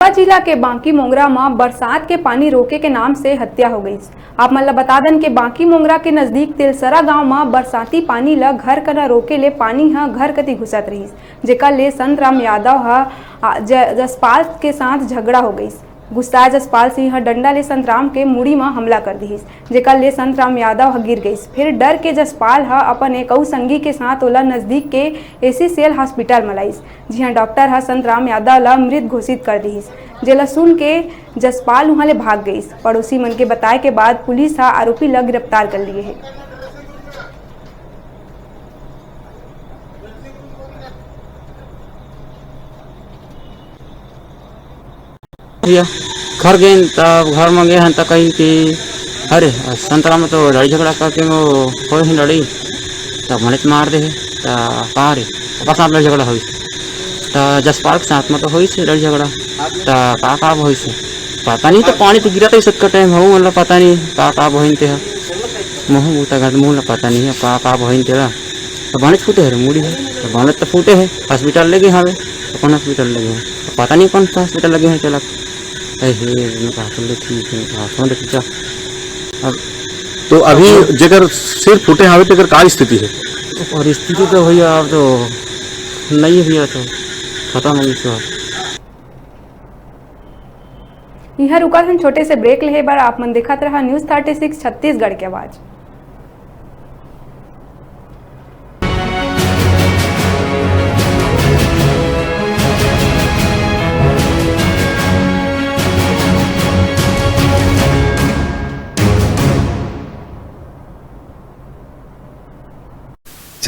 रीवा जिला के बांकी मोंगरा में बरसात के पानी रोके के नाम से हत्या हो गई। आप मतलब बता दें कि बांकी मोंगरा के नजदीक तिलसरा गांव में बरसाती पानी ला घर का रोके ले पानी घर कति घुसत रही, जेकर ले संतराम यादव जसपाल के साथ झगड़ा हो गई। गुस्सा जसपाल सिंह डंडा ले संतराम के मुड़ी में हमला कर दी, जेकर ले संतराम यादव गिर गई। फिर डर के जसपाल अपन एक संगी के साथ ओला नजदीक के एसीसीएल हॉस्पिटल में लाइस, जी डॉक्टर संतराम यादव ला मृत घोषित कर दी, जेला सुन के जसपाल वहाँ ले भाग गई। पड़ोसी मन के बताए के बाद पुलिस आरोपी ला गिरफ्तार कर लिए है। घर गए तब घर में गए हैं तो कहीं कि अरे संतरा में तो लड़ी झगड़ा करके वो हो लड़ी तब मणित मार दे कहाँ रे बस आप लड़ी झगड़ा हुई तो जसपाल के साथ में तो हुई से लड़ी झगड़ा तो का हुई से पता नहीं। तो पानी तो गिरा था इस टाइम हो मतलब पता नहीं का बहन थे मुँह बूता घर मुँह पता नहीं है का बहन तेरा तो बाणित फूटे है मुड़ी है तो बाणित तो फूटे है हॉस्पिटल ले गए हमें तो कौन हॉस्पिटल लगे हैं तो पता नहीं कौन सा हॉस्पिटल लगे हैं। चला ठीक है अब तो अभी जगह सिर फूटे हावे तो का स्थिति है और स्थिति तो भैया अब तो नहीं भैया तो खत्म हो गई। यह रुका हम छोटे से ब्रेक ले बार आप मन देखत रहा न्यूज़ 36 छत्तीसगढ़ के आवाज।